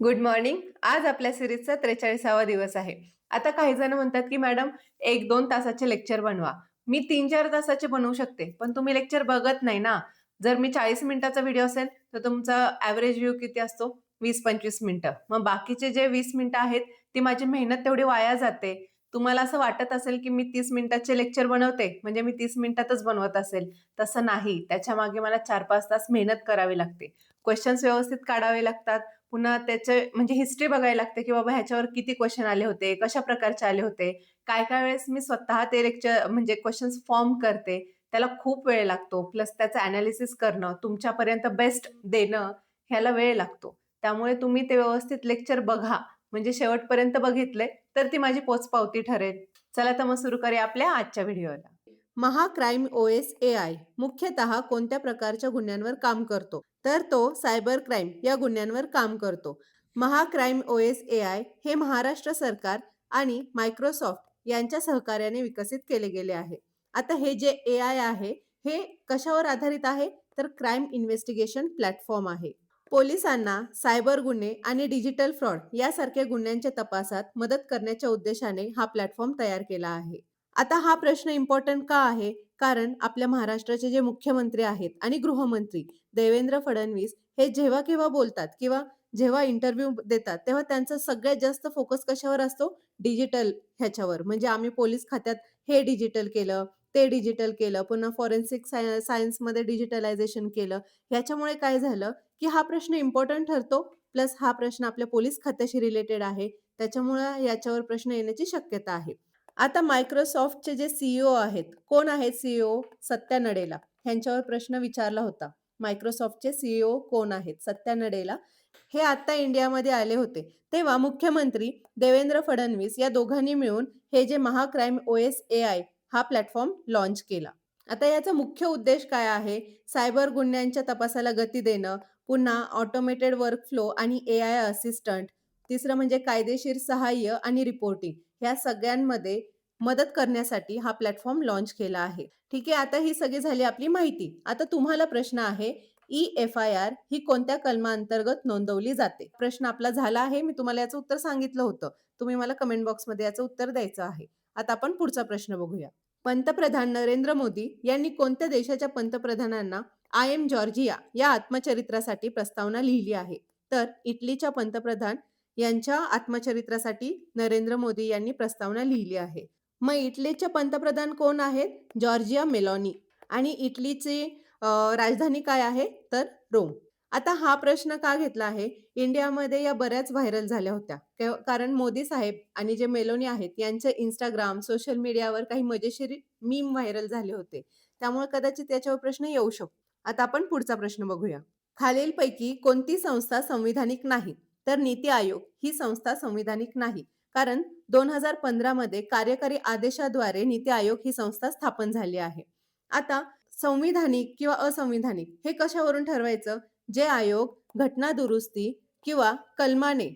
Good morning. आज आपल्या सिरीजचा 43वा दिवस आहे. आता काही जण म्हणतात, की मॅडम 1-2 तासाचे लेक्चर बनवा. मी 3-4 तासाचे बनवू शकते, पण तुम्ही लेक्चर बघत नाही ना. जर मी 40 मिनिटाचा व्हिडिओ असेल, तर तुमचा एव्हरेज व्ह्यू किती असतो? 20-25 मिनिटं. मग बाकीचे जे 20 मिनिटं आहेत, ती माझी मेहनत तेवढी वाया जाते. तुम्हाला असं वाटत असेल, की मी 30 मिनिटाचे लेक्चर बनवते, म्हणजे मी 30 मिनिटातच बनवत असेल. तसं नाही. त्याच्यामागे मला 4-5 तास मेहनत करावी लागते. क्वेशन्स व्यवस्थित काढावे लागतात. पुन्हा त्याचे म्हणजे हिस्ट्री बघायला लागते, की बाबा ह्याच्यावर किती क्वेशन आले होते, कशा प्रकारचे आले होते. काय-काय वेळेस मी स्वतः ते लेक्चर म्हणजे क्वेशन्स फॉर्म करते. त्याला खूप वेळ लागतो. प्लस त्याचं एनालिसिस करणं, तुमच्यापर्यंत बेस्ट देणं, ह्याला वेळ लागतो. त्यामुळे तुम्ही ते व्यवस्थित लेक्चर बघा. म्हणजे शेवटपर्यंत बघितले, तर ती माझी पोचपावती ठरेल. चला तर मग सुरू करूया आपल्या आजच्या व्हिडिओला. महाक्राईम ओएस एआय मुख्यतः कोणत्या प्रकारच्या गुन्ह्यांवर काम करतो? तर तो सायबर क्राईम या गुन्ह्यांवर काम करतो. महाक्राईम ओएस एआय हे महाराष्ट्र सरकार आणि मायक्रोसॉफ्ट यांच्या सहकार्याने विकसित केले गेले आहे. आता हे जे एआय आहे, हे कशावर आधारित आहे? तर क्राईम इन्व्हेस्टिगेशन प्लॅटफॉर्म आहे. पोलिसांना सायबर गुन्हे आणि डिजिटल फ्रॉड यासारख्या गुन्ह्यांच्या तपासात मदत करण्याच्या उद्देशाने हा प्लॅटफॉर्म तयार केला आहे. आता हा प्रश्न इम्पॉर्टंट का आहे? कारण आपल्या महाराष्ट्राचे जे मुख्यमंत्री आहेत आणि गृहमंत्री देवेंद्र फडणवीस हे जेव्हा केव्हा बोलतात किंवा जेव्हा इंटरव्ह्यू देतात, तेव्हा त्यांचा सगळ्यात जास्त फोकस कशावर असतो? डिजिटल ह्याच्यावर. म्हणजे आम्ही पोलीस खात्यात हे डिजिटल केलं, ते डिजिटल केलं, पुन्हा फॉरेन्सिक सायन्समध्ये डिजिटलायझेशन केलं. ह्याच्यामुळे काय झालं, की हा प्रश्न इम्पॉर्टंट ठरतो. प्लस हा प्रश्न आपल्या पोलीस खात्याशी रिलेटेड आहे. त्याच्यामुळं याच्यावर प्रश्न येण्याची शक्यता आहे. आता मायक्रोसॉफ्टचे जे आहेत, कोण आहेत सत्या नडेला. ह्यांच्यावर प्रश्न विचारला होता. मायक्रोसॉफ्टचे कोण आहेत? सत्या नडेला. हे आता इंडियामध्ये आले होते. तेव्हा मुख्यमंत्री देवेंद्र फडणवीस या दोघांनी मिळून हे जे महाक्राईम ओएस एआय हा प्लॅटफॉर्म लॉन्च केला. आता याचा मुख्य उद्देश काय आहे? सायबर गुन्ह्यांच्या तपासाला गती देणं, पुन्हा ऑटोमेटेड वर्कफ्लो आणि एआय असिस्टंट, तिसरं म्हणजे कायदेशीर सहाय्य आणि रिपोर्टिंग ह्या सगळ्यांमध्ये मदत करण्यासाठी हा प्लॅटफॉर्म लॉन्च केला आहे. ठीक आहे, आता ही सगळी झाली आपली माहिती. आता तुम्हाला प्रश्न आहे, ई-एफ-आय-आर ही कोणत्या कलमाअंतर्गत नोंदवली जाते? प्रश्न आपला झाला आहे. मी तुम्हाला याचं उत्तर सांगितलं होतं. तुम्ही मला कमेंट बॉक्समध्ये याचं उत्तर द्यायचं आहे. आता आपण पुढचा प्रश्न बघूया. पंतप्रधान नरेंद्र मोदी यांनी कोणत्या देशाच्या पंतप्रधानांना आय एम जॉर्जिया या आत्मचरित्रासाठी प्रस्तावना लिहिली आहे? तर इटलीच्या पंतप्रधान यांच्या आत्मचरित्रासाठी नरेंद्र मोदी यांनी प्रस्तावना लिहिली आहे. मग इटलीचे पंतप्रधान कोण आहेत? Giorgia Meloni. आणि इटलीची राजधानी काय आहे? तर रोम. आता हा प्रश्न का घेतला आहे? इंडियामध्ये या बऱ्याच व्हायरल झाल्या होत्या. कारण मोदी साहेब आणि जे मेलोनी आहेत यांचे Instagram, सोशल मीडियावर काही मजेशीर मीम व्हायरल झाले होते. त्यामुळे कदाचित याच्यावर प्रश्न येऊ शकतो. आता आपण पुढचा प्रश्न बघूया. खालीलपैकी कोणती संस्था संविधानिक नाही? तर नीती आयोग ही संस्था संविधानिक नाही. कारण 2015 मध्ये कार्यकारी आदेशाद्वारे नीती आयोग ही संस्था स्थापन झाली आहे. आता संविधानिक किंवा असंविधानिक हे कशावरून ठरवायचं? जे आयोग घटना दुरुस्ती किंवा कलमाने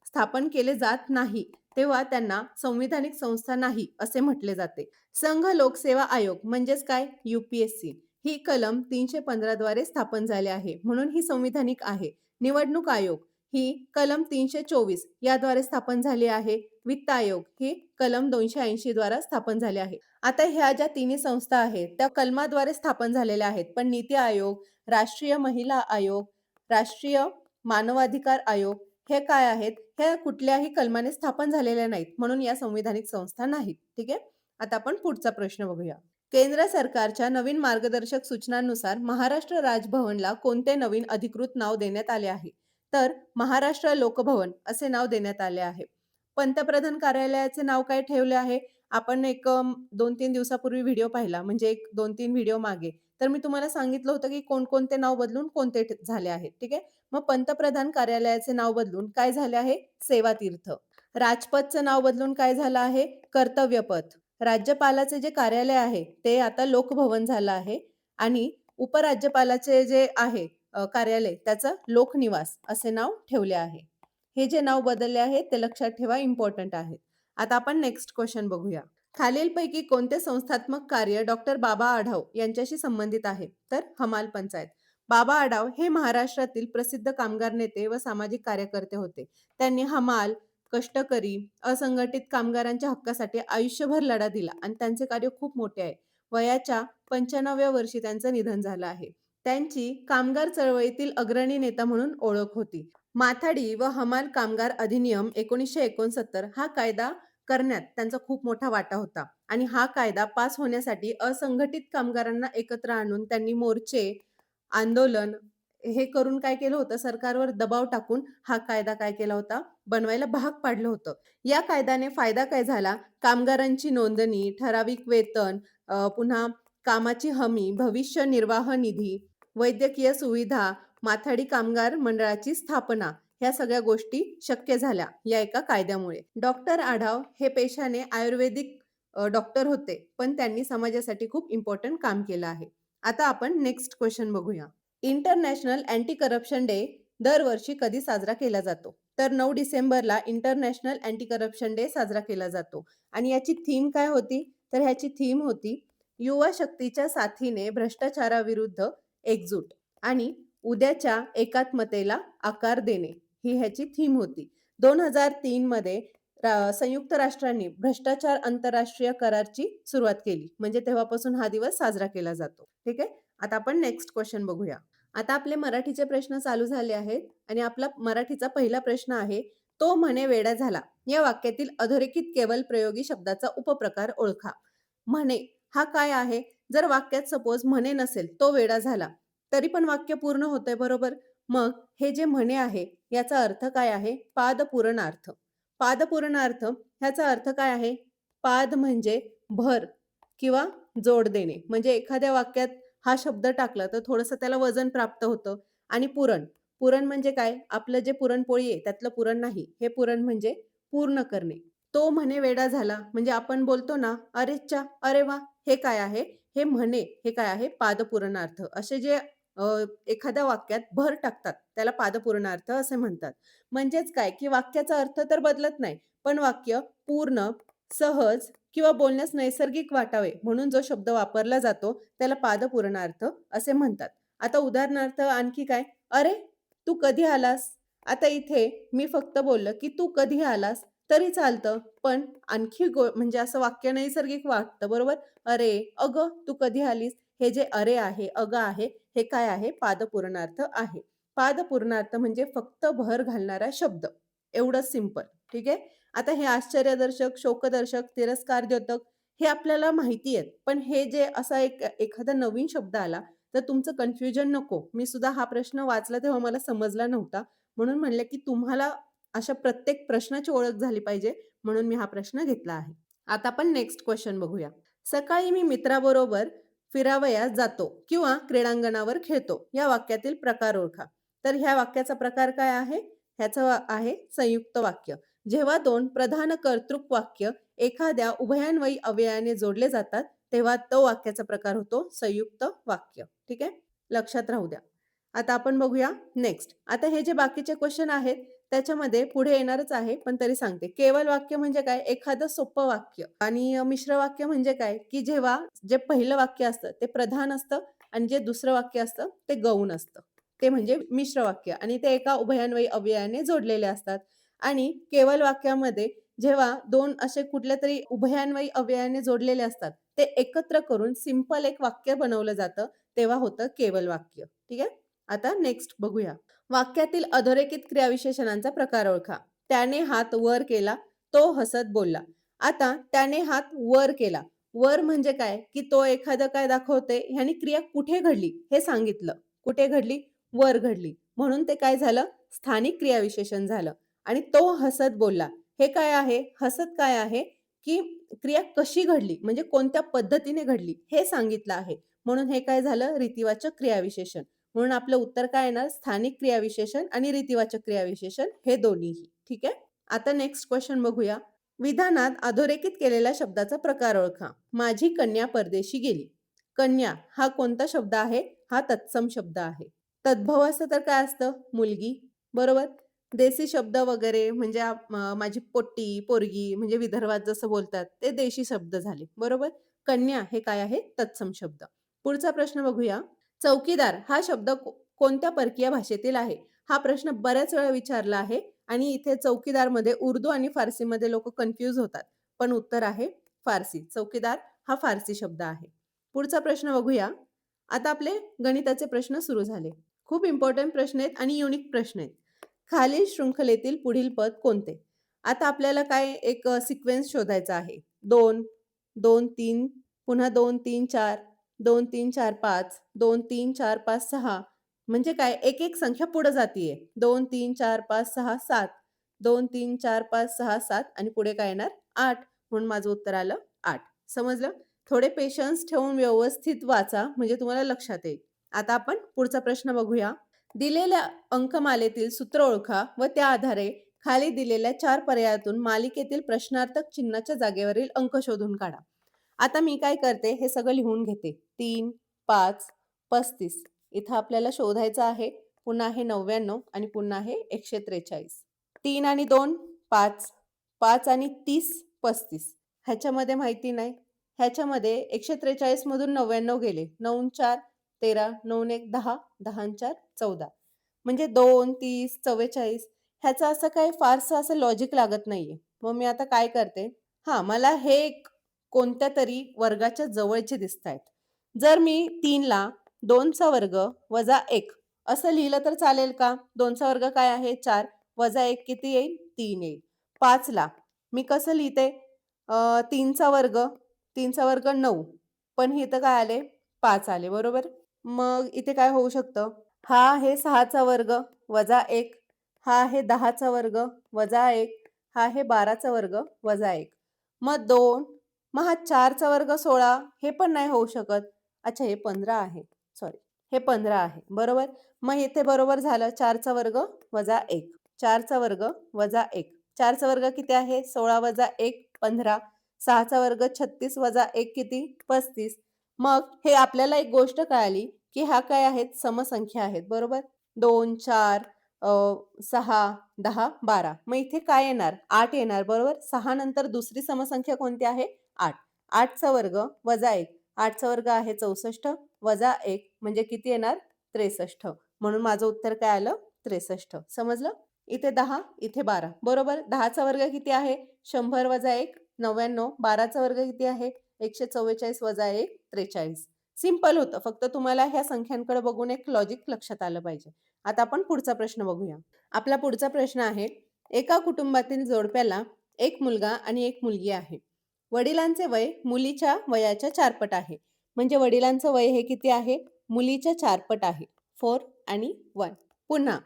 स्थापन केले जात नाही, तेव्हा त्यांना संविधानिक संस्था नाही असे म्हटले जाते. संघ लोकसेवा आयोग म्हणजेच काय? UPSC ही कलम 315 द्वारे स्थापन झाले आहे. म्हणून ही संविधानिक आहे. निवडणूक आयोग ही कलम 324 याद्वारे स्थापन झाली आहे. वित्त आयोग ही कलम 280 द्वारा स्थापन झाले आहे. आता ह्या ज्या तिन्ही संस्था आहेत त्या कलमाद्वारे स्थापन झालेल्या आहेत. पण नीती आयोग, राष्ट्रीय महिला आयोग, राष्ट्रीय मानवाधिकार आयोग हे काय आहेत? हे कुठल्याही कलमाने स्थापन झालेल्या नाहीत. म्हणून या संविधानिक संस्था नाहीत. ठीक आहे? आता आपण पुढचा प्रश्न बघूया. केंद्र सरकारच्या नवीन मार्गदर्शक सूचनांनुसार महाराष्ट्र राजभवनला कोणते नवीन अधिकृत नाव देण्यात आले आहे? तर महाराष्ट्र लोकभवन असे नाव देण्यात आले आहे. पंतप्रधान कार्यालयाचे नाव काय ठेवले आहे? आपण एक 2-3 दिवसापूर्वी व्हिडिओ पाहिला, म्हणजे एक 2-3 व्हिडिओ मागे. तर मी तुम्हाला सांगितलं होतं, की कोणकोणते नाव बदलून कोणते झाले आहेत. ठीक आहे. मग पंतप्रधान कार्यालयाचे नाव बदलून काय झाले आहे? सेवातीर्थ. राजपथचं नाव बदलून काय झालं आहे? कर्तव्यपथ. राज्यपालाचे जे कार्यालय आहे ते आता लोकभवन झालं आहे आणि उपराज्यपालाचे जे आहे कार्यालय त्याचं लोकनिवास असे नाव ठेवले आहे. हे जे नाव बदलले आहे ते लक्षात ठेवा, इम्पॉर्टंट आहे. आता आपण नेक्स्ट क्वेश्चन बघूया. खालीलपैकी कोणते संस्थात्मक कार्य डॉक्टर बाबा आढाव यांच्याशी संबंधित आहे? तर हमाल पंचायत. बाबा आढाव हे महाराष्ट्रातील प्रसिद्ध कामगार नेते व सामाजिक कार्यकर्ते होते. त्यांनी हमाल, कष्टकरी, असंघटित कामगारांच्या हक्कासाठी आयुष्यभर लढा दिला आणि त्यांचे कार्य खूप मोठे आहे. वयाच्या 95व्या वर्षी त्यांचं निधन झालं आहे. त्यांची कामगार चळवळीतील अग्रणी नेता म्हणून ओळख होती. माथाडी व हमाल कामगार अधिनियम 1969 हा कायदा करण्यात त्यांचा खूप मोठा वाटा होता आणि हा कायदा पास होण्यासाठी असंघटित कामगारांना एकत्र आणून त्यांनी मोर्चे, आंदोलन हे करून काय केलं होतं, सरकारवर दबाव टाकून हा कायदा काय केला होता, बनवायला भाग पाडलं होतं. या कायद्याने फायदा काय झाला? कामगारांची नोंदणी, ठराविक वेतन, पुन्हा कामाची हमी, भविष्य निर्वाह निधी, वैद्यकीय सुविधा, माथाडी कामगार मंडळाची स्थापना, ह्या सगळ्या गोष्टी शक्य झाल्या या एका कायद्यामुळे. डॉक्टर आढाव हे पेशाने आयुर्वेदिक डॉक्टर होते, पण त्यांनी समाजासाठी खूप इम्पॉर्टंट काम केलं आहे. आता आपण नेक्स्ट क्वेश्चन बघूया. इंटरनॅशनल अँटी करप्शन डे दरवर्षी कधी साजरा केला जातो? तर 9 डिसेंबरला इंटरनॅशनल अँटी करप्शन डे साजरा केला जातो. आणि याची थीम काय होती? तर ह्याची थीम होती युवा शक्तीच्या साथीने भ्रष्टाचाराविरुद्ध एकजूट आणि उद्याच्या एकात्मतेला आकार देणे, ही ह्याची थीम होती. 2003 मध्ये संयुक्त राष्ट्रांनी भ्रष्टाचार आंतरराष्ट्रीय करारची सुरुवात केली. म्हणजे तेव्हापासून हा दिवस साजरा केला जातो. ठीक आहे. आता आपण नेक्स्ट क्वेश्चन बघूया. आता आपले मराठीचे प्रश्न चालू झाले आहेत आणि आपला मराठीचा पहिला प्रश्न आहे, तो म्हणे वेडा झाला. या वाक्यातील अधोरेखित केवल प्रयोगी शब्दाचा उपप्रकार ओळखा. म्हणे हा काय आहे? जर वाक्यात सपोज म्हणे नसेल, तो वेडा झाला, तरी पण वाक्य पूर्ण होतंय, बरोबर? मग हे जे म्हणे आहे याचा अर्थ काय आहे? पादपूरणार्थ. पादपूरणार्थ ह्याचा अर्थ काय आहे? पाद म्हणजे भर किंवा जोड देणे. म्हणजे एखाद्या वाक्यात हा शब्द टाकला तर थोडंसं त्याला वजन प्राप्त होतं. आणि पुरण, पुरण म्हणजे काय? आपलं जे पुरणपोळी आहे त्यातलं पुरण नाही. हे पुरण म्हणजे पूर्ण करणे. तो म्हणे वेडा झाला म्हणजे आपण बोलतो ना, "अरेच्चा! अरे वाह!" हे काय आहे? हे म्हणे हे काय आहे? पादपूरणार्थ. असे जे एखाद्या वाक्यात भर टाकतात त्याला पादपूरणार्थ असे म्हणतात. म्हणजेच काय, की वाक्याचा अर्थ तर बदलत नाही, पण वाक्य पूर्ण, सहज किंवा बोलण्यास नैसर्गिक वाटावे म्हणून जो शब्द वापरला जातो त्याला पादपूरणार्थ असे म्हणतात. आता उदाहरणार्थ आणखी काय? "अरे, तू कधी आलास?" आता इथे मी फक्त बोललं, की "तू कधी आलास?" तरी चालतं. पण आणखी म्हणजे असं वाक्य नैसर्गिक वाटतं, बरोबर? "अरे, अगं, तू कधी आलीस?" हे जे अरे आहे, अगं आहे, हे काय आहे? पादपूरणार्थ आहे. पादपूरणार्थ म्हणजे फक्त भर घालणारा शब्द. एवढंच सिंपल. ठीक आहे? आता हे आश्चर्यदर्शक, शोकदर्शक, तिरस्कारद्योतक हे आपल्याला माहिती आहेत. पण हे जे असा एखादा नवीन शब्द आला, तर तुमचं कन्फ्युजन नको. मी सुद्धा हा प्रश्न वाचला तेव्हा मला समजला नव्हता. म्हणून म्हणलं, की तुम्हाला अशा प्रत्येक प्रश्नाची ओळख झाली पाहिजे, म्हणून मी हा प्रश्न घेतला आहे. आता आपण नेक्स्ट क्वेश्चन बघूया. सकाळी मी मित्राबरोबर फिरावयास जातो किंवा क्रीडांगणावर खेळतो. या वाक्यातील प्रकार ओळखा. तर ह्या वाक्याचा प्रकार काय आहे? ह्याचं आहे संयुक्त वाक्य. जेव्हा 2 प्रधान कर्तृक वाक्य एखाद्या उभयान्वयी अव्ययाने जोडले जातात, तेव्हा तो वाक्याचा प्रकार होतो संयुक्त वाक्य. ठीक आहे? लक्षात राहू द्या. आता आपण बघूया नेक्स्ट. आता हे जे बाकीचे क्वेश्चन आहेत त्याच्यामध्ये पुढे येणारच आहे, पण तरी सांगते. केवल वाक्य म्हणजे काय? एखादं सोपं वाक्य. आणि मिश्र वाक्य म्हणजे काय? की जेव्हा जे पहिलं वाक्य असतं ते प्रधान असतं आणि जे दुसरं वाक्य असतं ते गौण असतं. ते म्हणजे मिश्र वाक्य आणि ते एका उभयान्वयी अव्ययाने जोडलेले असतात. आणि केवल वाक्यामध्ये जेव्हा 2 असे कुठल्यातरी उभयान्वयी अव्ययाने जोडलेले असतात, ते एकत्र करून सिंपल एक वाक्य बनवलं जातं, तेव्हा होतं केवल वाक्य. ठीक आहे? आता नेक्स्ट बघूया. वाक्यातील अधोरेखित क्रियाविशेषणांचा प्रकार ओळखा. त्याने हात वर केला, तो हसत बोलला. आता त्याने हात वर केला. वर म्हणजे काय? की तो एखादं काय दाखवतंय, ह्यानी क्रिया कुठे घडली हे सांगितलं. कुठे घडली? वर घडली. म्हणून ते काय झालं? स्थानिक क्रियाविशेषण झालं. आणि तो हसत बोलला. हे काय आहे? हसत काय आहे? की क्रिया कशी घडली? म्हणजे कोणत्या पद्धतीने घडली हे सांगितलं आहे. म्हणून हे काय झालं? रीतिवाचक क्रियाविशेषण. म्हणून आपलं उत्तर काय येणार? स्थानिक क्रियाविशेषण आणि रीतिवाचक क्रियाविशेषण हे दोन्हीही. ठीक आहे? आता नेक्स्ट क्वेश्चन बघूया. विधानात अधोरेखित केलेल्या शब्दाचा प्रकार ओळखा. माझी कन्या परदेशी गेली. कन्या हा कोणता शब्द आहे? हा तत्सम शब्द आहे. तद्भव असतं तर काय असतं? मुलगी. बरोबर? देशी शब्द वगैरे म्हणजे माझी पोट्टी, पोरगी म्हणजे विदर्भात जसं बोलतात ते देशी शब्द झाले. बरोबर? कन्या हे काय आहे? तत्सम शब्द. पुढचा प्रश्न बघूया. चौकीदार हा शब्द कोणत्या परकीय भाषेतील आहे? हा प्रश्न बऱ्याच वेळा विचारला आहे आणि इथे चौकीदारमध्ये उर्दू आणि फारसीमध्ये लोकं कन्फ्यूज होतात. पण उत्तर आहे फारसी. चौकीदार हा फारसी शब्द आहे. पुढचा प्रश्न बघूया. आता आपले गणिताचे प्रश्न सुरू झाले. खूप इम्पोर्टंट प्रश्न आहेत आणि युनिक प्रश्न आहेत. खालील शृंखलेतील पुढील पद कोणते? आता आपल्याला काय एक सिक्वेन्स शोधायचा आहे. 2, 2, 3, पुन्हा 2, 3, 4, 2, 3, 4, 5, 2, 3, 4, 5, 6 म्हणजे काय एक संख्या पुढे जातीये. 2, 3, 4, 5, 6, 7. 2, 3, 4, 5, 6, 7 आणि पुढे काय येणार? 8. म्हणून माझं उत्तर आलं 8. समजलं? थोडे पेशन्स ठेवून व्यवस्थित वाचा म्हणजे तुम्हाला लक्षात येईल. आता आपण पुढचा प्रश्न बघूया. दिलेल्या अंकमालेतील सूत्र ओळखा व त्या आधारे खाली दिलेल्या 4 पर्यायातून मालिकेतील प्रश्नार्थक चिन्हाच्या जागेवरील अंक शोधून काढा. आता मी काय करते हे सगळं लिहून घेते. 3, 5, 35 इथं आपल्याला शोधायचं आहे. पुन्हा आहे 99 आणि पुन्हा आहे 143. 3 आणि 2 5, 5 आणि 30 35. ह्याच्यामध्ये माहिती नाही. ह्याच्यामध्ये 143 मधून 99 गेले. 9 4 13, 9 1 10, 10 4 14. म्हणजे 2 30 44 ह्याचं असं काही फारसं असं लॉजिक लागत नाहीये. मग मी आता काय करते? मला हे एक कोणत्यातरी वर्गाच्या जवळचे दिसतायत. जर मी 3ला 2चा वर्ग वजा 1 असं लिहिलं तर चालेल का? 2चा वर्ग काय आहे? 4 वजा 1 किती येईल? 3 येईल. 5ला मी कसं लिहिते? 3चा वर्ग 3चा वर्ग 9 पण इथं काय आले? 5 आले बरोबर? मग इथे काय होऊ शकतं? हा आहे 6चा वर्ग वजा 1 हा आहे 10चा वर्ग वजा 1 हा आहे 12चा वर्ग वजा 1 मग 2 मग हा 4चा वर्ग 16 हे पण नाही होऊ शकत. अच्छा हे 15 आहे. सॉरी. हे 15 आहे. बरोबर? मग इथे बरोबर झालं 4चा वर्ग वजा 1 4चा वर्ग वजा 1 4चा वर्ग किती आहे? 16 वजा 1 15 6चा वर्ग 36 वजा 1 किती? 35. मग हे आपल्याला एक गोष्ट कळाली की ह्या काय आहेत? समसंख्या आहेत. बरोबर? 2 4 6 10 12 मग इथे काय येणार? 8 येणार बरोबर? 6 नंतर दुसरी समसंख्या कोणती आहे? 8. 8चा वर्ग वजा 1 8चा वर्ग आहे 64 वजा 1 म्हणजे किती येणार? 63. म्हणून माझं उत्तर काय आलं? 63. समजलं? इथे 10 इथे 12 बरोबर? 10चा वर्ग किती आहे? 100 वजा 1 99. 12चा वर्ग किती आहे? 144 वजा 1 43. सिंपल होतं. फक्त तुम्हाला ह्या संख्यांकडे बघून एक लॉजिक लक्षात आलं पाहिजे. आता आपण पुढचा प्रश्न बघूया. आपला पुढचा प्रश्न आहे, एका कुटुंबातील जोडप्याला एक मुलगा आणि एक मुलगी आहे. वडिलांचे वय मुलीच्या वयाच्या 4 पट आहे. म्हणजे वडिलांचं वय हे किती आहे? मुलीच्या 4 पट आहे. 4 आणि 1. पुन्हा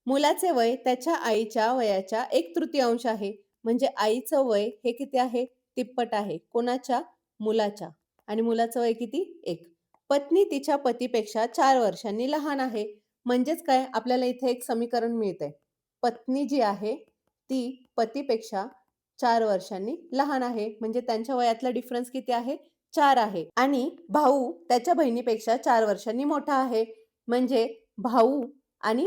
मुलाचे वय त्याच्या आईच्या वयाच्या 1/3 आहे. म्हणजे आईचं वय हे किती आहे? तिप्पट आहे. कोणाच्या? मुलाच्या. आणि मुलाचं वय किती? 1. पत्नी तिच्या पतीपेक्षा 4 वर्षांनी लहान आहे. म्हणजेच काय? आपल्याला इथे एक समीकरण मिळतंय. पत्नी जी आहे ती पतीपेक्षा 4 वर्षांनी लहान आहे. म्हणजे त्यांच्या वयातला डिफरन्स किती आहे? 4 आहे. आणि भाऊ त्याच्या बहिणीपेक्षा 4 वर्षांनी मोठा आहे. म्हणजे भाऊ आणि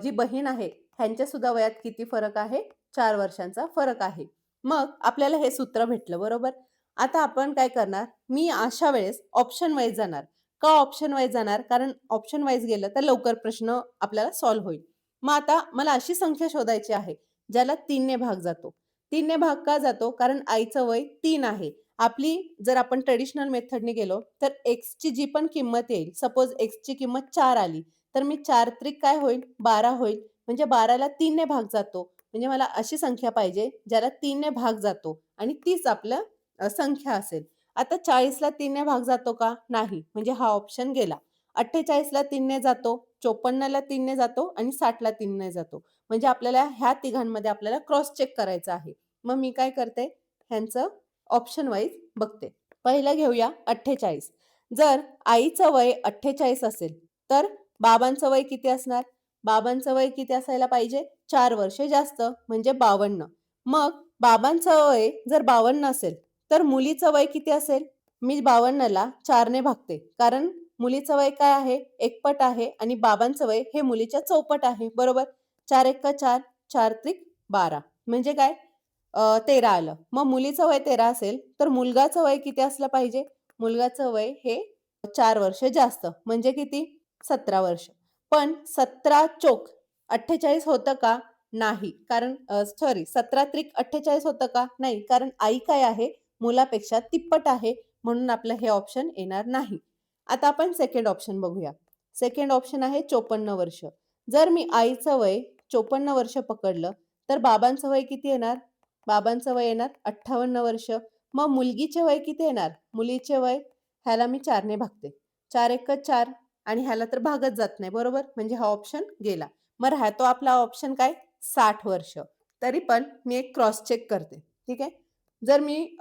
जी बहीण आहे ह्यांच्या सुद्धा वयात किती फरक आहे? 4 वर्षांचा फरक आहे. मग आपल्याला हे सूत्र भेटलं बरोबर? आता आपण काय करणार? मी अशा वेळेस ऑप्शन वाईज जाणार. का ऑप्शन वाईज जाणार? कारण ऑप्शन वाईज गेलं तर लवकर प्रश्न आपल्याला सॉल्व्ह होईल. मग आता मला अशी संख्या शोधायची आहे ज्याला 3 ने भाग जातो. 3 ने भाग का जातो? कारण आईचं वय 3 आहे. आपली जर आपण ट्रेडिशनल मेथडने गेलो तर एक्सची जी पण किंमत येईल, सपोज एक्सची किंमत 4 आली, तर मी 4 त्रिक काय होईल? 12 होईल. म्हणजे 12ला 3 ने भाग जातो. म्हणजे मला अशी संख्या पाहिजे ज्याला 3 ने भाग जातो आणि तीच आपलं संख्या असेल. आता 40ला 3 ने भाग जातो का? नाही. म्हणजे हा ऑप्शन गेला. 48ला 3 ने जातो, 54ला 3 ने जातो आणि 60ला 3 ने जातो. म्हणजे आपल्याला ह्या तिघांमध्ये आपल्याला क्रॉस चेक करायचं आहे. मग मी काय करते? ह्यांचं ऑप्शन वाईज बघते. पहिलं घेऊया 48. जर आईचं वय 48 असेल, तर बाबांचं वय किती असणार? बाबांचं वय किती असायला पाहिजे? 4 वर्षे जास्त म्हणजे 52. मग बाबांचं वय जर 52 असेल, तर मुलीचं वय किती असेल? मी 52ला 4 ने भागते. कारण मुलीचं वय काय आहे? एकपट आहे आणि बाबांचं वय हे मुलीच्या चौपट आहे. बरोबर? 4 एक्का 4, 4 त्रिक 12. म्हणजे काय? 13 आलं. मग मुलीचं वय 13 असेल, तर मुलगाचं वय किती असलं पाहिजे? मुलगाचं वय हे 4 वर्ष जास्त म्हणजे किती? 17 वर्ष. पण 17 चोक 48 होतं का? नाही. कारण सॉरी 17 त्रिक 48 होतं का? नाही. कारण आई काय आहे? मुलापेक्षा तिप्पट आहे. म्हणून आपलं हे ऑप्शन येणार नाही. आता आपण सेकंड ऑप्शन बघूया. सेकंड ऑप्शन आहे 54 वर्ष. जर मी आईचं वय 54 वर्ष पकडलं, तर बाबांचं वय किती येणार? बाबांचं वय येणार 58 वर्ष. मग मुलगीचे वय किती येणार? मुलीचे वय ह्याला मी 4 ने भागते. 4 एक्क 4 आणि ह्याला तर भागच जात नाही, बरोबर? म्हणजे हा ऑप्शन गेला. मग राहतो आपला ऑप्शन काय? 60 वर्ष. तरी पण मी एक क्रॉस चेक करते, ठीक आहे? जर मी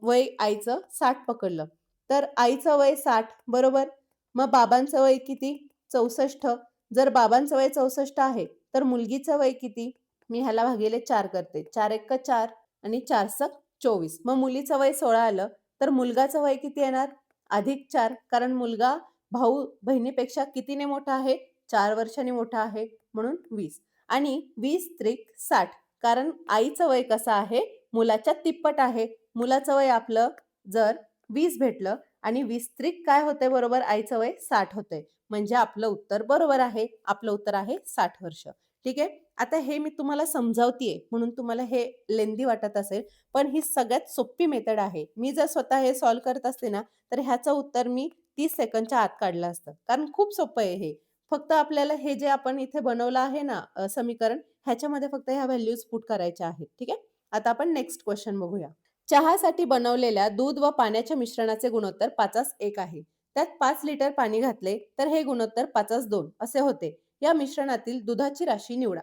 वय आईचं 60 पकडलं, तर आईचं वय 60 बरोबर. मग बाबांचं वय किती? 64. जर बाबांचं वय 64 आहे, तर मुलगीचं वय किती? मी ह्याला भागिले 4 करते. 4 एक्क 4 आणि 4 सक 24. मग मुलीचं वय 16 आलं, तर मुलगाचं वय किती येणार? अधिक 4 कारण मुलगा भाऊ बहिणीपेक्षा कितीने मोठा आहे? 4 वर्षांनी मोठा आहे म्हणून 20 आणि 20 त्रिक 60 कारण आईचं वय कसं आहे? मुलाच्या तिप्पट आहे. मुलाचं वय आपलं जर 20 भेटलं आणि 20 त्रिक काय होतंय बरोबर? आईचं वय 60 होतंय. म्हणजे आपलं उत्तर बरोबर आहे. आपलं उत्तर आहे 60 वर्ष. ठीक आहे? आता हे मी तुम्हाला समजावतीये म्हणून तुम्हाला हे लेंदी वाटत असेल, पण ही सगळ्यात सोपी मेथड आहे. मी जर स्वतः हे सॉल्व्ह करत असते ना, तर ह्याचं उत्तर मी 30 सेकंदच्या आत काढलं असतं. कारण खूप सोपं आहे हे. फक्त आपल्याला हे जे आपण इथे बनवलं आहे ना समीकरण, ह्याच्यामध्ये फक्त ह्या व्हॅल्यूज पुट करायच्या आहेत. ठीक आहे? आता आपण नेक्स्ट क्वेश्चन बघूया. चहासाठी बनवलेल्या दूध व पाण्याच्या मिश्रणाचे गुणोत्तर 5:1 आहे. त्यात 5 लिटर पाणी घातले, तर हे गुणोत्तर 5:2 असे होते. या मिश्रणातील दुधाची राशी निवडा.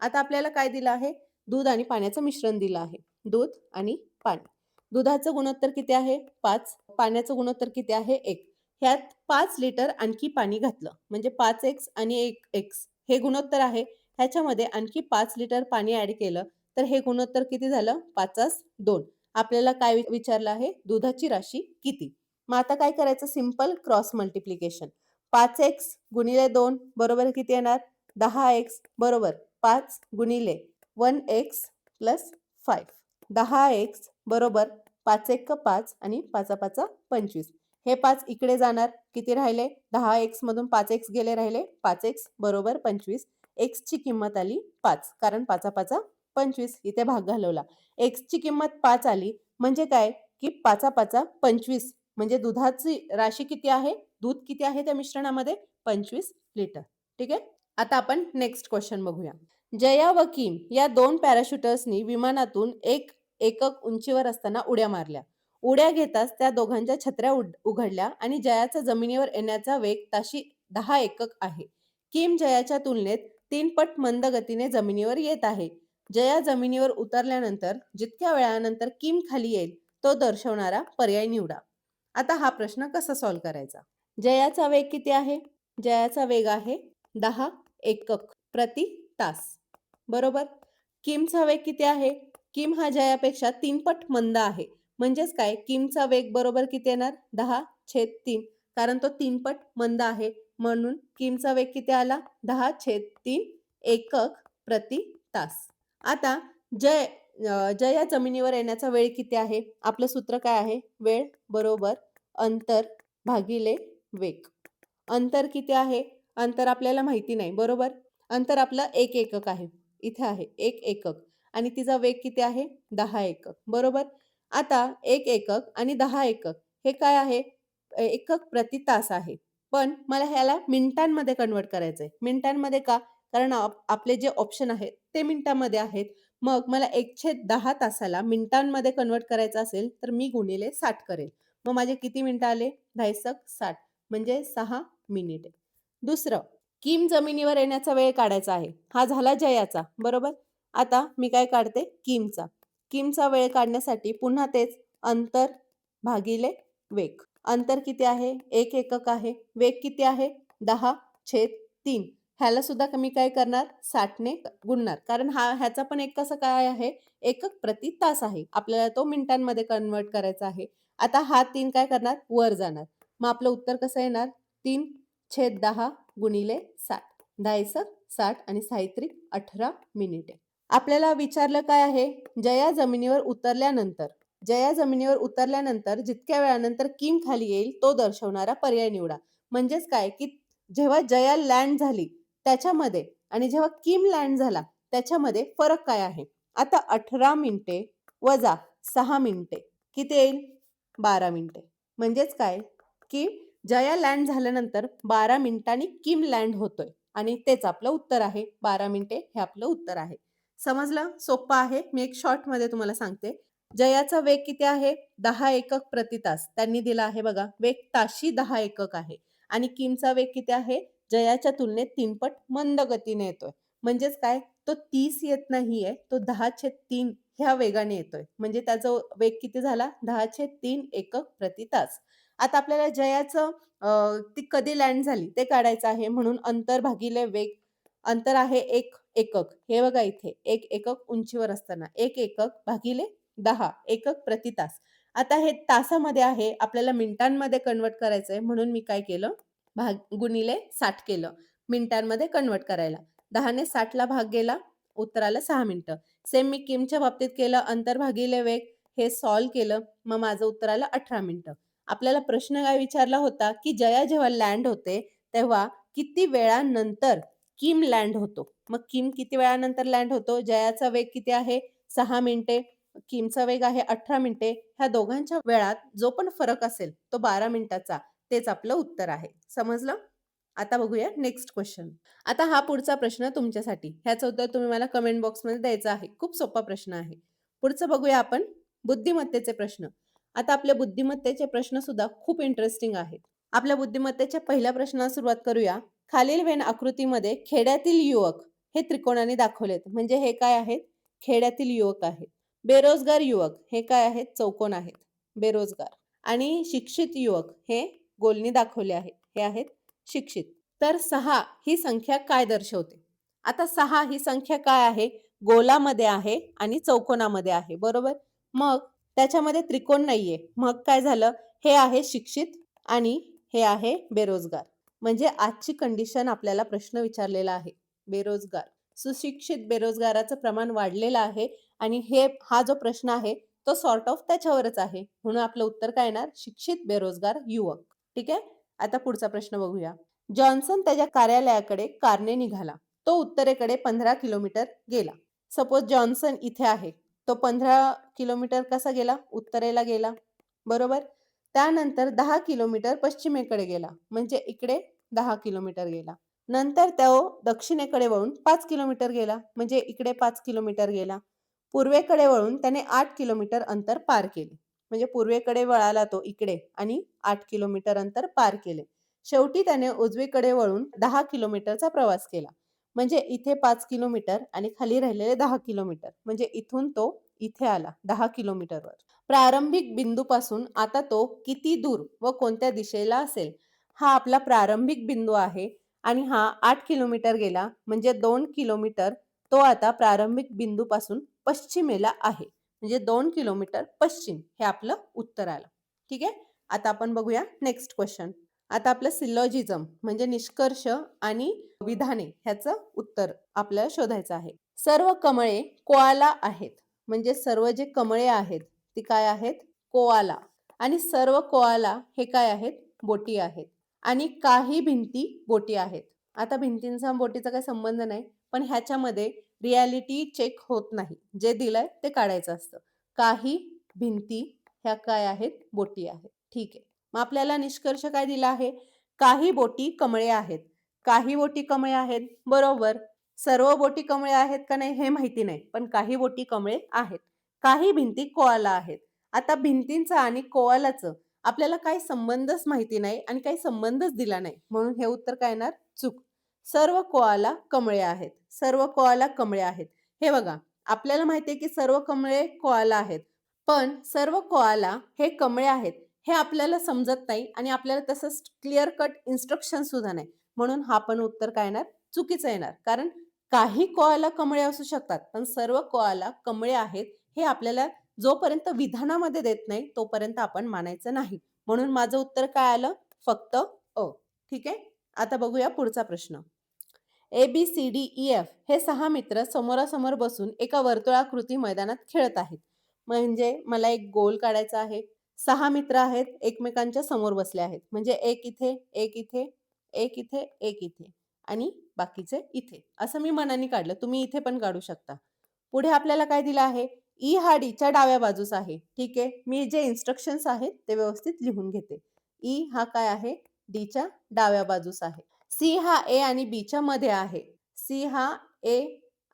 आता आपल्याला काय दिलं आहे? दूध आणि पाण्याचं मिश्रण दिलं आहे. दूध आणि पाणी. दुधाचं गुणोत्तर किती आहे? 5. पाण्याचं गुणोत्तर किती आहे? 1. ह्यात 5 लिटर आणखी पाणी घातलं. म्हणजे 5x आणि 1x हे गुणोत्तर आहे. ह्याच्यामध्ये आणखी 5 लिटर पाणी ॲड केलं, तर हे गुणोत्तर किती झालं? 5:2. आपल्याला काय विचारलं आहे? दुधाची राशी किती? मग आता काय करायचं? Simple cross multiplication. 5x गुणिले 2 बरोबर किती येणार? 10x बरोबर 5 गुणिले 1x प्लस 5. 10x बरोबर 5 एक्क 5 आणि 5 5 25. हे 5 इकडे जाणार. किती राहिले? 10x मधून 5x गेले राहिले. 5x बरोबर 25. x ची किंमत आली 5 कारण 5 5 25 इथे भाग घालवला. x ची किंमत 5 आली म्हणजे काय? की 5 5 25 म्हणजे दुधाची राशी किती आहे? दूध किती आहे त्या मिश्रणामध्ये? 25 लिटर. ठीक आहे? आता आपण नेक्स्ट क्वेश्चन बघूया. जया व किम या 2 पॅराशूटर्सनी विमानातून 1 एकक उंचीवर असताना उड्या मारल्या. उड्या घेताच त्या दोघांच्या छत्र्या उघडल्या आणि जयाचा जमिनीवर येण्याचा वेग ताशी 10 एकक आहे. किम जयाच्या तुलनेत 3 पट मंद गतीने जमिनीवर येत आहे. जया जमिनीवर उतरल्यानंतर जितक्या वेळानंतर किम खाली येईल तो दर्शवणारा पर्याय निवडा. आता हा प्रश्न कसा सॉल्व्ह करायचा? जयाचा वेग किती आहे? जयाचा वेग आहे 10 एकक प्रति तास. बरोबर? किमचा वेग किती आहे? किम हा जयापेक्षा 3 पट मंद आहे. म्हणजेच काय? किमचा वेग बरोबर किती येणार? 10/3 कारण तो 3 पट मंद आहे. म्हणून किमचा वेग किती आला? 10/3 एकक प्रति तास. आता जया जमिनीवर येण्याचा वेळ किती आहे? आपलं सूत्र काय आहे? वेळ बरोबर अंतर भागिले वेग. अंतर किती आहे? अंतर आपल्याला माहिती नाही, बरोबर? अंतर आपलं 1 एकक आहे. इथे आहे 1 एकक आणि तिचा वेग किती आहे? 10 एकक, बरोबर? आता 1 एकक आणि 10 एकक हे काय आहे? एकक प्रति तास आहे. पण मला ह्याला मिनिटांमध्ये कन्व्हर्ट करायचंय. मिनिटांमध्ये का? कारण आपले जे ऑप्शन आहेत ते मिनिटांमध्ये आहेत. मग मला 1/10 तासाला मिनिटांमध्ये कन्व्हर्ट करायचं असेल, तर मी गुणिले 60 करेल. मग माझे किती मिनिटं आले? 10/60 म्हणजे 6 मिनिटे. दुसरं, किम जमिनीवर येण्याचा वेळ काढायचा आहे. हा झाला जयाचा, बरोबर? आता मी काय काढते? किमचा. किमचा वेळ काढण्यासाठी पुन्हा तेच अंतर भागिले वेग. अंतर किती आहे? 1 एकक आहे. वेग किती आहे? 10/3. ह्याला सुद्धा मी काय करणार? 60 ने गुणणार. कारण ह्याचा पण एक कसं काय आहे? एकक प्रति तास आहे. आपल्याला तो मिनिटांमध्ये कन्व्हर्ट करायचा आहे. आता हा 3 काय करणार? वर जाणार. मग आपलं उत्तर कसं येणार? 3/10 गुणिले 60. 10/60 आणि 6 18 मिनिटे. आपल्याला विचारलं काय आहे? जया जमिनीवर उतरल्यानंतर जया जमिनीवर उतरल्यानंतर जितक्या वेळानंतर किम खाली येईल तो दर्शवणारा पर्याय निवडा. म्हणजेच काय, की जेव्हा जया लँड झाली त्याच्यामध्ये आणि जेव्हा किम लँड झाला त्याच्यामध्ये फरक काय आहे? आता 18 मिनिटे वजा 6 मिनिटे किती येईल? 12 मिनिटे. म्हणजेच काय, की जया लँड झाल्यानंतर 12 मिनिटांनी किम लँड होतोय आणि तेच आपलं उत्तर आहे. 12 मिनिटे हे आपलं उत्तर आहे. समजलं? सोप्पं आहे. मी एक शॉर्टमध्ये तुम्हाला सांगते. जयाचा वेग किती आहे? 10 एकक प्रति तास. त्यांनी दिला आहे बघा. वेग ताशी 10 एकक आहे आणि किमचा वेग किती आहे? जयाच्या तुलनेत 3 पट मंद गतीने येतोय. म्हणजेच काय? तो 30 येत नाहीये, तो 10/3 ह्या वेगाने येतोय. म्हणजे त्याचा वेग किती झाला? 10/3 एकक प्रति तास. आता आपल्याला जयाचं ती कधी लँड झाली ते काढायचं आहे. म्हणून अंतर भागिले वेग. अंतर आहे 1 एकक. हे बघा इथे 1 एकक उंचीवर असताना 1 एकक भागिले 10 एकक प्रति तास. आता हे तासामध्ये आहे. आपल्याला मिनिटांमध्ये कन्व्हर्ट करायचंय म्हणून मी काय केलं? गुणिले 60 केलं. मिनिटांमध्ये कन्व्हर्ट करायला. 10 ने 60 ला भाग गेला, उत्तर आलं 6 मिनिटं. सेम मी किमच्या बाबतीत केलं, अंतर भागिले वेग हे सॉल्व्ह केलं. मग माझं उत्तर आलं 18 मिनिटं. आपल्याला प्रश्न काय विचारला होता, की जया जेव्हा लँड होते, तेव्हा किती वेळानंतर किम लँड होतो? मग किम किती वेळानंतर लँड होतो? जयाचा वेग किती आहे? 6 मिनिटे. किमचा वेग आहे 18 मिनिटे. ह्या दोघांच्या वेळात जो पण फरक असेल, तो 12 मिनिटाचा. तेच आपलं उत्तर आहे. समजलं? आता बघूया नेक्स्ट क्वेश्चन. आता हा पुढचा प्रश्न तुमच्यासाठी. ह्याचं उत्तर तुम्ही मला कमेंट बॉक्समध्ये द्यायचं आहे. खूप सोपा प्रश्न आहे. पुढचं बघूया आपण बुद्धिमत्तेचे प्रश्न. आता आपल्या बुद्धिमत्तेचे प्रश्न सुद्धा खूप इंटरेस्टिंग आहेत. आपल्या बुद्धिमत्तेच्या पहिल्या प्रश्नाला सुरुवात करूया. खालील वेन आकृतीमध्ये खेड्यातील युवक हे त्रिकोणाने दाखवलेत. म्हणजे हे काय आहेत? खेड्यातील युवक आहेत. बेरोजगार युवक हे काय आहेत? चौकोन आहेत. बेरोजगार. आणि शिक्षित युवक हे गोलनी दाखवले आहेत. हे आहेत शिक्षित. तर 6 ही संख्या काय दर्शवते? आता 6 ही संख्या काय आहे? गोलामध्ये आहे आणि चौकोनामध्ये आहे. बरोबर? मग त्याच्यामध्ये त्रिकोण नाहीये. मग काय झालं? हे आहे शिक्षित आणि हे आहे बेरोजगार. म्हणजे आजची कंडिशन आपल्याला प्रश्न विचारलेला आहे. बेरोजगार. सुशिक्षित बेरोजगाराचं प्रमाण वाढलेलं आहे आणि हा जो प्रश्न आहे तो सॉर्ट ऑफ त्याच्यावरच आहे. म्हणून आपलं उत्तर काय येणार? शिक्षित बेरोजगार युवक. ठीक आहे? आता पुढचा प्रश्न बघूया. जॉन्सन त्याच्या कार्यालयाकडे कारने निघाला. तो उत्तरेकडे 15 किलोमीटर गेला. सपोज जॉन्सन इथे आहे. तो 15 किलोमीटर कसा गेला? उत्तरेला गेला. बरोबर? त्यानंतर 10 किलोमीटर पश्चिमेकडे गेला. म्हणजे इकडे 10 किलोमीटर गेला. नंतर तो दक्षिणेकडे वळून 5 किलोमीटर गेला. म्हणजे इकडे 5 किलोमीटर गेला. पूर्वेकडे वळून त्याने 8 किलोमीटर अंतर पार केले. म्हणजे पूर्वेकडे वळाला तो इकडे आणि 8 किलोमीटर अंतर पार केले. शेवटी त्याने उजवीकडे वळून 10 किलोमीटरचा प्रवास केला. म्हणजे इथे 5 किलोमीटर आणि खाली राहिलेले 10 किलोमीटर. म्हणजे इथून तो इथे आला 10 किलोमीटरवर. प्रारंभिक बिंदूपासून आता तो किती दूर व कोणत्या दिशेला असेल? हा आपला प्रारंभिक बिंदू आहे आणि हा 8 किलोमीटर गेला म्हणजे 2 किलोमीटर तो आता प्रारंभिक बिंदूपासून पश्चिमेला आहे. म्हणजे 2 किलोमीटर पश्चिम हे आपलं उत्तर आलं. ठीक आहे? आता आपण बघूया नेक्स्ट क्वेश्चन. आता आपलं सिलॉजिझम म्हणजे निष्कर्ष आणि विधाने ह्याचं उत्तर आपल्याला शोधायचं आहे. सर्व कमळे कोआला आहेत. म्हणजे सर्व जे कमळे आहेत ती काय आहेत? कोआला. आणि सर्व कोआला हे काय आहेत? बोटी आहेत. आणि काही भिंती बोटी आहेत. आता भिंतींचा बोटीचा काही संबंध नाही. पण ह्याच्यामध्ये रियालिटी चेक होत नाही. जे दिलंय ते काढायचं असतं. काही भिंती ह्या काय आहेत? बोटी आहेत. ठीक आहे. मग आपल्याला निष्कर्ष काय दिला आहे? काही बोटी कमळे आहेत. काही बोटी कमळे आहेत. बरोबर. सर्व बोटी कमळे आहेत का नाही हे माहिती नाही. पण काही बोटी कमळे आहेत. काही भिंती कोआला आहेत. आता भिंतींचा आणि कोआलाचं आपल्याला काही संबंधच माहिती नाही आणि काही संबंधच दिला नाही. म्हणून हे उत्तर काय येणार? चूक. सर्व कोआला कमळे आहेत. सर्व कोआला कमळे आहेत. हे बघा, आपल्याला माहिती आहे की सर्व कमळे कोआला आहेत. पण सर्व कोआला हे कमळे आहेत हे आपल्याला समजत नाही आणि आपल्याला तसं क्लिअर कट इन्स्ट्रक्शन सुद्धा नाही. म्हणून हा पण उत्तर काय येणार? चुकीचं येणार. कारण काही कोआला कमळे असू शकतात, पण सर्व कोआला कमळे आहेत हे आपल्याला जोपर्यंत विधानामध्ये देत नाही तोपर्यंत आपण मानायचं नाही. म्हणून माझं उत्तर काय आलं? फक्त अ. ठीक आहे? आता बघूया पुढचा प्रश्न. ABCDEF हे 6 मित्र समोरासमोर बसून एका वर्तुळाकृती मैदानात खेळत आहेत. म्हणजे मला एक गोल काढायचा आहे. 6 मित्र आहेत, एकमेकांच्या समोर बसले आहेत. म्हणजे एक इथे, एक इथे, एक इथे, एक इथे आणि बाकीचे इथे. असं मी मनाने काढलं. तुम्ही इथे पण काढू शकता. पुढे आपल्याला काय दिलं आहे? ई हा डीच्या डाव्या बाजूस आहे. ठीक आहे. मी जे इन्स्ट्रक्शन्स आहेत ते व्यवस्थित लिहून घेते. ई हा काय आहे? डीच्या डाव्या बाजूस आहे. सी हा ए आणि बीच्या मध्ये आहे. सी हा ए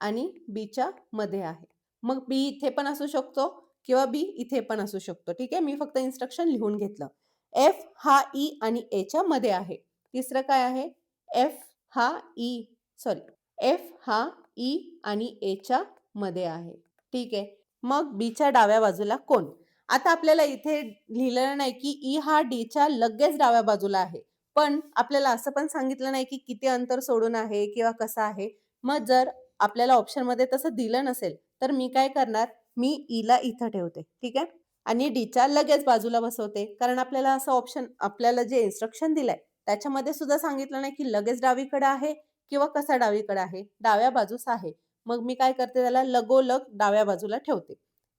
आणि बीच्या मध्ये आहे. मग बी इथे पण असू शकतो किंवा बी इथे पण असू शकतो. ठीक आहे. मी फक्त इन्स्ट्रक्शन लिहून घेतलं. एफ हा ई आणि एच्या मध्ये आहे. तिसरं काय आहे? एफ हा ई सॉरी एफ हा ई आणि एच्या मध्ये आहे. ठीक आहे. मग बीच्या डाव्या बाजूला कोण? आता आपल्याला इथे लिहिलेलं नाही की ई हा डीच्या लगेच डाव्या बाजूला आहे. पण आपल्याला असं पण सांगितलं नाही की किती अंतर सोडून आहे किंवा कसं आहे. मग जर आपल्याला ऑप्शनमध्ये तसं दिलं नसेल, तर मी काय करणार? मी ईला इथं ठेवते. ठीक आहे. आणि डीच्या लगेच बाजूला बसवते. कारण आपल्याला असं ऑप्शन आपल्याला जे इन्स्ट्रक्शन दिलंय त्याच्यामध्ये सुद्धा सांगितलं नाही की लगेच डावीकडे आहे किंवा कसा डावीकडे आहे. डाव्या बाजूस आहे. मग मी काय करते त्याला लगोलग डाव्या बाजूला ठेवते.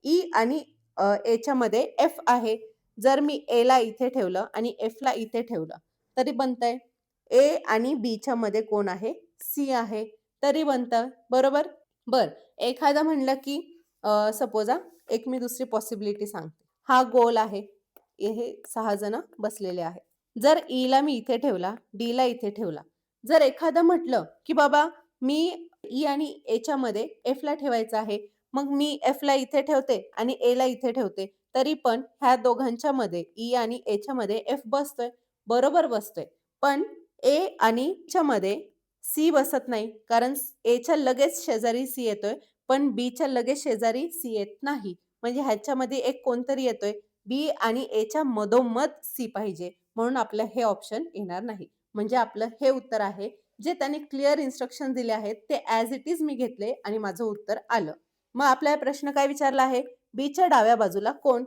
ई आणि एच्या मध्ये एफ आहे. जर मी एला इथे ठेवलं आणि एफला इथे ठेवलं तरी बनतंय. ए आणि बीच्या मध्ये कोण आहे? सी आहे. तरी बनतं. बरोबर? बर. एखादा म्हणलं की सपोज एक मी दुसरी पॉसिबिलिटी सांगते. हा गोल आहे. हे 6 जण बसलेले आहेत. जर ईला मी इथे ठेवला, डीला इथे ठेवला. जर एखादं म्हटलं की बाबा मी ई आणि एच्या मध्ये एफला ठेवायचं आहे. मग मी एफला इथे ठेवते आणि एला इथे ठेवते. तरी पण ह्या दोघांच्या मध्ये ई आणि एच्या मध्ये एफ बसतोय. बरोबर बसतोय. पण ए आणि च्या मध्ये सी बसत नाही. कारण एच्या लगेच शेजारी सी येतोय. पण बीच्या लगेच शेजारी सी येत नाही. म्हणजे ह्याच्यामध्ये एक कोणतरी येतोय. बी आणि एच्या मधोमध सी पाहिजे. म्हणून आपलं हे ऑप्शन येणार नाही. म्हणजे आपलं हे उत्तर आहे. जे त्यांनी क्लिअर इन्स्ट्रक्शन दिले आहेत ते ॲज इट इज मी घेतले आणि माझं उत्तर आलं. मग आपल्याला प्रश्न काय विचारला आहे? बीच्या डाव्या बाजूला कोण?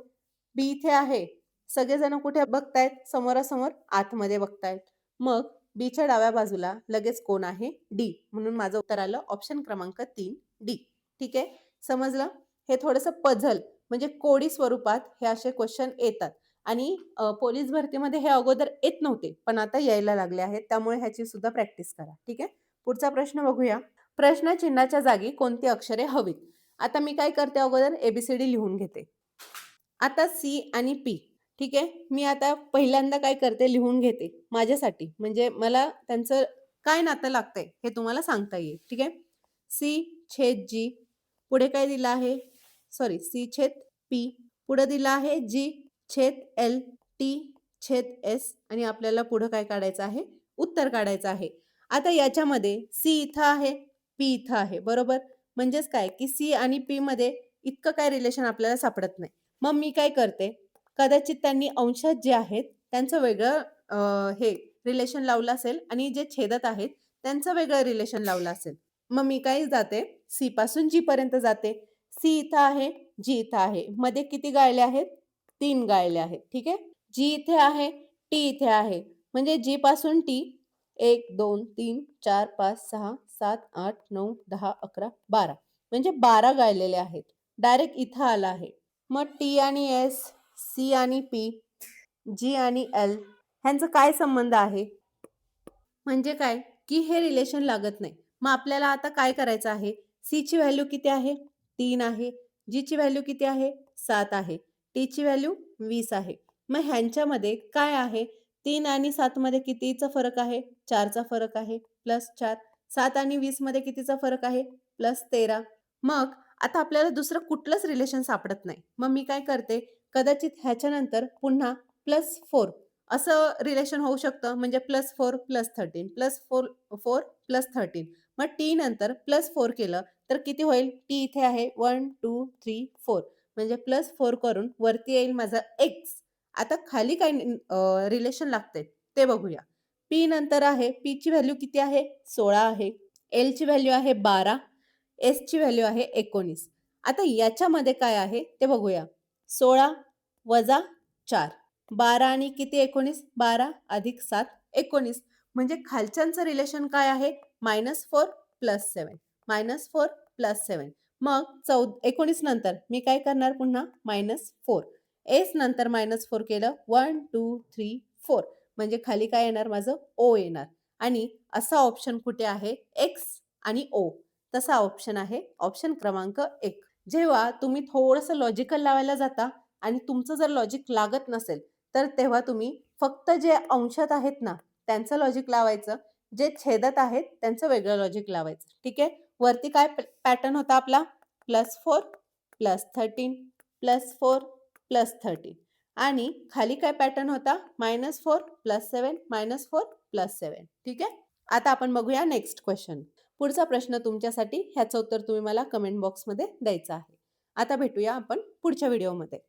बी इथे आहे. सगळेजण कुठे बघतायत? समोरासमोर आतमध्ये बघतायत. मग बीच्या डाव्या बाजूला लगेच कोण आहे? डी. म्हणून माझं उत्तर आलं ऑप्शन क्रमांक 3 डी. ठीक आहे. समजलं? हे थोडंसं पझल म्हणजे कोडी स्वरूपात हे असे क्वेश्चन येतात आणि पोलीस भरतीमध्ये हे अगोदर येत नव्हते पण आता यायला लागले आहेत. त्यामुळे ह्याची सुद्धा प्रॅक्टिस करा. ठीक आहे. पुढचा प्रश्न बघूया. प्रश्न चिन्हाच्या जागी कोणती अक्षरे हवीत? आता मी काय करते अगोदर एबीसीडी लिहून घेते. आता सी आणि पी. ठीक आहे. मी आता पहिल्यांदा काय करते लिहून घेते माझ्यासाठी. म्हणजे मला त्यांचं काय नातं लागतंय हे तुम्हाला सांगता येईल. ठीक आहे. सी छेद जी. पुढे काय दिलं आहे? सॉरी सी छेद पी. पुढे दिलं आहे जी छेद एल. टी छेद एस आणि आपल्याला पुढे काय काढायचं आहे? उत्तर काढायचं आहे. आता याच्यामध्ये सी इथं आहे, पी इथं आहे. बरोबर? म्हणजेच काय की सी आणि पी मध्ये इतकं काय रिलेशन आपल्याला सापडत नाही. मग मी काय करते? कदाचित त्यांनी अंशात जे आहेत त्यांचं वेगळं हे रिलेशन लावलं असेल आणि जे छेदत आहेत त्यांचं वेगळं रिलेशन लावलं असेल. मग मी काय जाते? सी पासून जी पर्यंत जाते. सी इथं आहे, जी इथं आहे. मध्ये किती गाळले आहेत? 3 गाळले आहेत. ठीक आहे. जी इथे आहे, टी इथे आहे. म्हणजे जी पासून टी 1, 2, 3, 4, 5, 6, 7, 8, 9, 10, 11, 12 म्हणजे 12 गाळलेले आहेत. डायरेक्ट इथं आला आहे. मग टी आणि एस, सी आणि पी, जी आणि एल ह्यांचं काय संबंध आहे? म्हणजे काय की हे रिलेशन लागत नाही. मग आपल्याला आता काय करायचं आहे? सी ची व्हॅल्यू किती आहे? 3 आहे. जी ची व्हॅल्यू किती आहे? 7 आहे. टी ची व्हॅल्यू 20 आहे. मग ह्यांच्यामध्ये काय आहे? 3 आणि 7 मध्ये कितीचा फरक आहे? 4 चा फरक आहे. +4. 7 आणि 20 मध्ये कितीचा फरक आहे? +13. मग आता आपल्याला दुसरं कुठलंच रिलेशन सापडत नाही. मग मी काय करते? कदाचित ह्याच्यानंतर पुन्हा +4 असं रिलेशन होऊ शकतं. म्हणजे +4 +13 +4 +13. मग टी नंतर +4 केलं तर किती होईल? टी इथे आहे 1, 2, 3, 4 म्हणजे +4 करून वरती येईल माझा एक्स. आता खाली काय रिलेशन लागते ते बघूया. पी नंतर आहे. पी ची व्हॅल्यू किती आहे? 16 आहे. एल ची व्हॅल्यू आहे 12. एस ची व्हॅल्यू आहे 19. आता याच्यामध्ये काय आहे ते बघूया. 16 वजा 4. 12 आणि किती 19? 12 अधिक 7 19. म्हणजे खालच्यांचं रिलेशन काय आहे? -4 + 7. -4 + 7. मग 19 नंतर मी काय करणार पुन्हा -4. एस नंतर -4 केलं 1, 2, 3, 4 म्हणजे खाली काय येणार माझं ओ येणार आणि असा ऑप्शन कुठे आहे एक्स आणि ओ. तसा ऑप्शन आहे ऑप्शन क्रमांक 1. जेव्हा तुम्ही थोडंसं लॉजिकल लावायला जाता आणि तुमचं जर लॉजिक लागत नसेल, तर तेव्हा तुम्ही फक्त जे अंशात आहेत ना, त्यांचं लॉजिक लावायचं. जे छेदात आहेत त्यांचं वेगळं लॉजिक लावायचं. ठीक आहे. वरती काय पॅटर्न होता आपला +4, +13, +4, +13 आणि खाली काय पॅटर्न होता -4, +7, -4, +7. ठीक आहे. आता आपण बघूया नेक्स्ट क्वेश्चन. पुढचा प्रश्न तुमच्यासाठी ह्याचं उत्तर तुम्ही मला कमेंट बॉक्समध्ये द्यायचं आहे. आता भेटूया आपण पुढच्या व्हिडिओमध्ये.